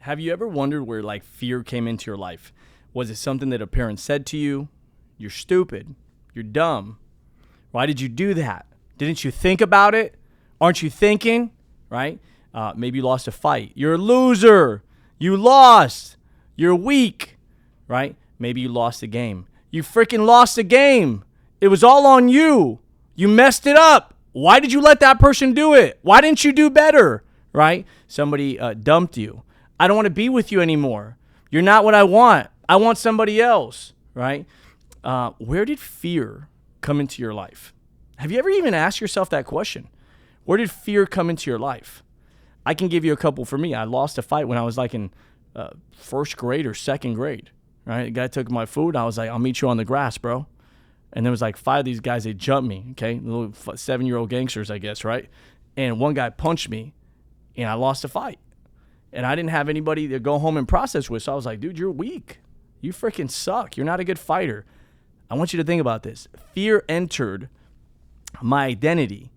Have you ever wondered where like fear came into your life? Was it something that a parent said to you? You're stupid. You're dumb. Why did you do that? Didn't you think about it? Aren't you thinking? Right? Maybe you lost a fight. You're a loser. You lost. You're weak. Right? Maybe you lost a game. You freaking lost a game. It was all on you. You messed it up. Why did you let that person do it? Why didn't you do better? Right? Somebody dumped you. I don't want to be with you anymore. You're not what I want. I want somebody else. Right? Where did fear come into your life? Have you ever even asked yourself that question? Where did fear come into your life? I can give you a couple for me. I lost a fight when I was like in first grade or second grade. Right? The guy took my food. I was like, I'll meet you on the grass, bro. And there was like 5 of these guys, they jumped me, okay? Little 7-year-old gangsters, I guess, right? And one guy punched me, and I lost a fight. And I didn't have anybody to go home and process with, so I was like, dude, you're weak. You freaking suck. You're not a good fighter. I want you to think about this. Fear entered my identity,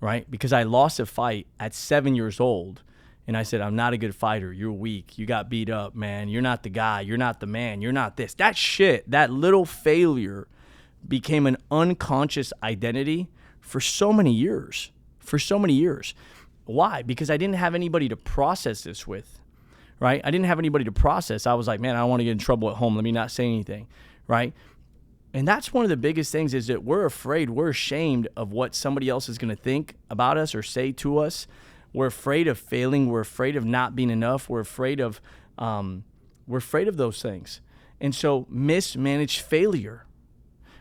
right? Because I lost a fight at 7 years old, and I said, I'm not a good fighter. You're weak. You got beat up, man. You're not the guy. You're not the man. You're not this. That shit, that little failure became an unconscious identity for so many years. Why? Because I didn't have anybody to process this with, right? I didn't have anybody to process. I was like, man, I don't want to get in trouble at home. Let me not say anything, right? And that's one of the biggest things is that we're afraid, we're ashamed of what somebody else is going to think about us or say to us. We're afraid of failing. We're afraid of not being enough. We're afraid of those things. And so mismanaged failure.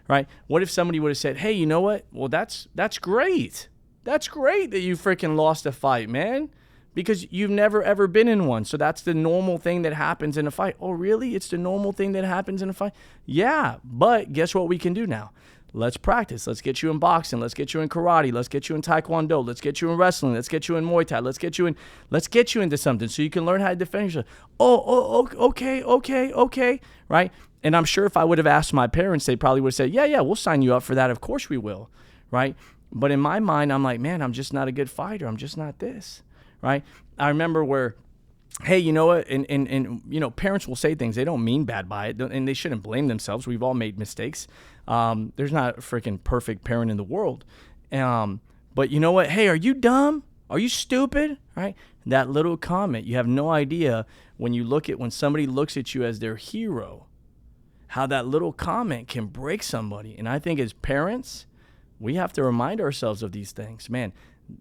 Right? What if somebody would have said, hey, you know what? Well, that's great. That's great that you freaking lost a fight, man, because you've never, ever been in one. So that's the normal thing that happens in a fight. Oh, really? It's the normal thing that happens in a fight? Yeah, but guess what we can do now? Let's practice. Let's get you in boxing. Let's get you in karate. Let's get you in taekwondo. Let's get you in wrestling. Let's get you in Muay Thai. Let's get you into something so you can learn how to defend yourself. Okay. Right? And I'm sure if I would have asked my parents, they probably would have said, yeah, we'll sign you up for that. Of course we will, right? But in my mind, I'm like, man, I'm just not a good fighter. I'm just not this, right? I remember where, hey, you know what? And you know, parents will say things. They don't mean bad by it, and they shouldn't blame themselves. We've all made mistakes. There's not a freaking perfect parent in the world. But you know what? Hey, are you dumb? Are you stupid? Right? That little comment, you have no idea when somebody looks at you as their hero, how that little comment can break somebody. And I think as parents, we have to remind ourselves of these things. Man,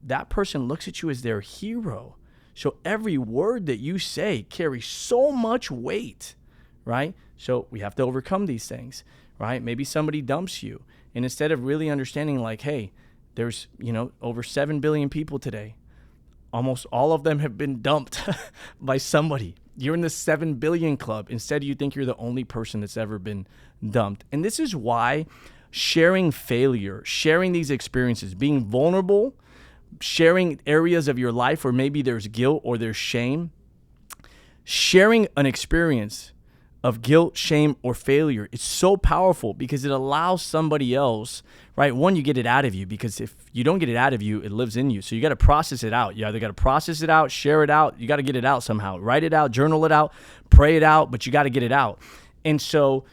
that person looks at you as their hero. So every word that you say carries so much weight, right? So we have to overcome these things, right? Maybe somebody dumps you. And instead of really understanding like, hey, there's, over 7 billion people today. Almost all of them have been dumped by somebody. You're in the 7 billion club. Instead, you think you're the only person that's ever been dumped. And this is why sharing failure, sharing these experiences, being vulnerable, sharing areas of your life where maybe there's guilt or there's shame, sharing an experience of guilt, shame, or failure, it's so powerful because it allows somebody else, right? One, you get it out of you, because if you don't get it out of you, it lives in you. So you got to process it out. You either got to process it out, share it out. You got to get it out somehow. Write it out, journal it out, pray it out, but you got to get it out. And so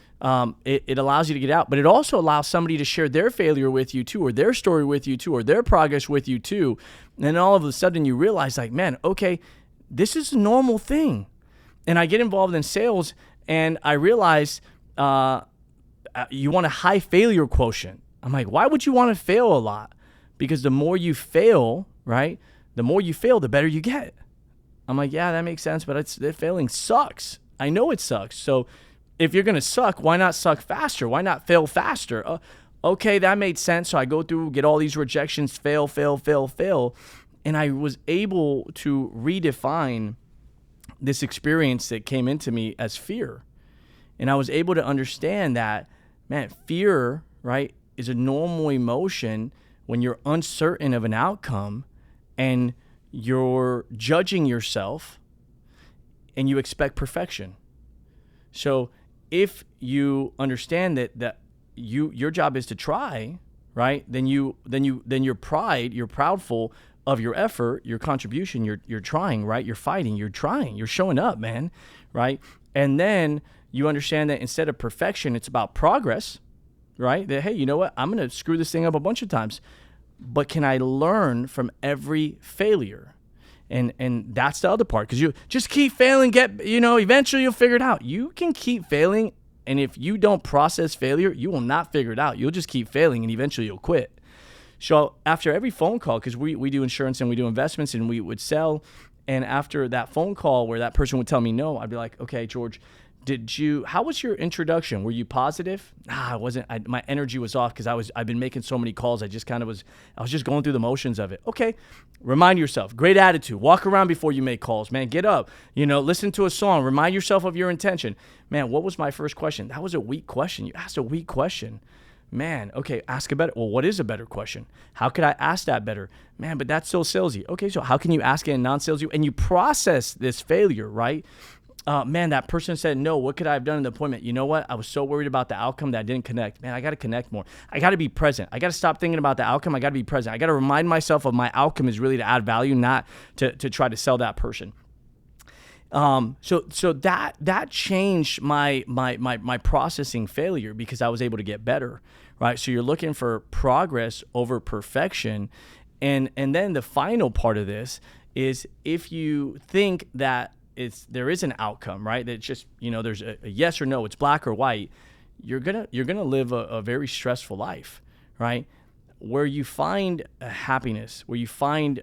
it allows you to get out, but it also allows somebody to share their failure with you too, or their story with you too, or their progress with you too. And then all of a sudden you realize like, man, okay, this is a normal thing. And I get involved in sales and I realize you want a high failure quotient. I'm like, why would you want to fail a lot? Because the more you fail, right? The more you fail, the better you get. I'm like, yeah, that makes sense, but failing sucks. I know it sucks. So if you're going to suck, why not suck faster? Why not fail faster? Okay, that made sense. So I go through, get all these rejections, fail. And I was able to redefine this experience that came into me as fear. And I was able to understand that, man, fear, right, is a normal emotion when you're uncertain of an outcome and you're judging yourself and you expect perfection. So if you understand that your job is to try, right, then you're proudful of your effort, your contribution, you're trying, right? You're fighting, you're trying, you're showing up, man, right? And then you understand that instead of perfection, it's about progress, right? That, hey, you know what? I'm going to screw this thing up a bunch of times, but can I learn from every failure? And that's the other part, because you just keep failing, eventually you'll figure it out. You can keep failing, and if you don't process failure, you will not figure it out. You'll just keep failing, and eventually you'll quit. So after every phone call, because we do insurance and we do investments and we would sell, and after that phone call where that person would tell me no, I'd be like, okay, George, how was your introduction? Were you positive? I wasn't. My energy was off because I've been making so many calls. I was just going through the motions of it. Okay, remind yourself, great attitude. Walk around before you make calls, man. Get up, listen to a song. Remind yourself of your intention. Man, what was my first question? That was a weak question. You asked a weak question. Man, okay, ask a better. Well, what is a better question? How could I ask that better? Man, but that's so salesy. Okay, so how can you ask it in non-salesy? And you process this failure, right? Man, that person said no. What could I have done in the appointment? You know what? I was so worried about the outcome that I didn't connect. Man, I got to connect more. I got to be present. I got to stop thinking about the outcome. I got to be present. I got to remind myself of my outcome is really to add value, not to try to sell that person. So that changed my processing failure because I was able to get better, right? So you're looking for progress over perfection. And then the final part of this is if you think that there is an outcome, right? That it's just, there's a yes or no, it's black or white. You're going to live a very stressful life, right? Where you find happiness, where you find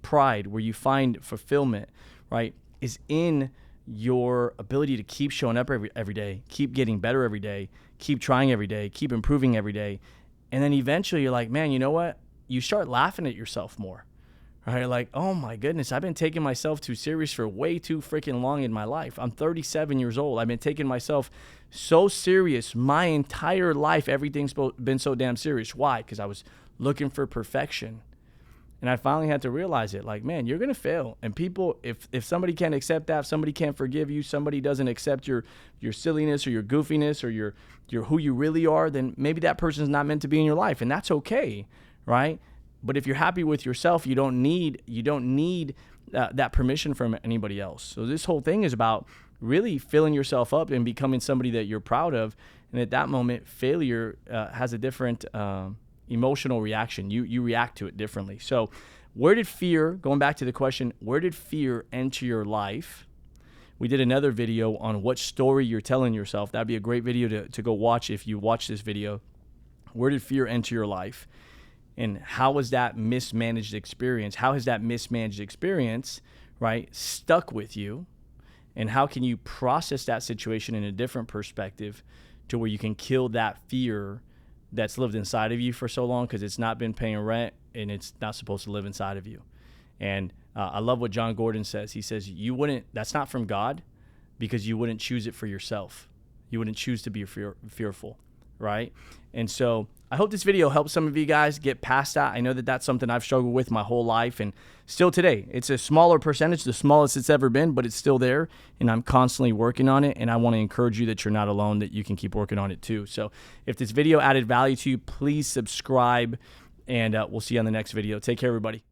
pride, where you find fulfillment, right? Is in your ability to keep showing up every day, keep getting better every day, keep trying every day, keep improving every day. And then eventually you're like, man, you know what? You start laughing at yourself more, right? Like, oh my goodness, I've been taking myself too serious for way too freaking long in my life. I'm 37 years old. I've been taking myself so serious my entire life. Everything's been so damn serious. Why? Because I was looking for perfection. And I finally had to realize it, like, man, you're going to fail. And people, if somebody can't accept that, if somebody can't forgive you, somebody doesn't accept your silliness or your goofiness or your who you really are, then maybe that person's not meant to be in your life. And that's okay, right? But if you're happy with yourself, you don't need that permission from anybody else. So this whole thing is about really filling yourself up and becoming somebody that you're proud of. And at that moment, failure has a different emotional reaction. You react to it differently. So going back to the question, where did fear enter your life? We did another video on what story you're telling yourself. That'd be a great video to go watch if you watch this video. Where did fear enter your life? And how was that mismanaged experience? How has that mismanaged experience, right, stuck with you? And how can you process that situation in a different perspective to where you can kill that fear that's lived inside of you for so long because it's not been paying rent and it's not supposed to live inside of you. And I love what John Gordon says. He says, that's not from God because you wouldn't choose it for yourself. You wouldn't choose to be fearful, right? And so I hope this video helps some of you guys get past that. I know that that's something I've struggled with my whole life and still today. It's a smaller percentage, the smallest it's ever been, but it's still there and I'm constantly working on it. And I want to encourage you that you're not alone, that you can keep working on it too. So if this video added value to you, please subscribe and we'll see you on the next video. Take care, everybody.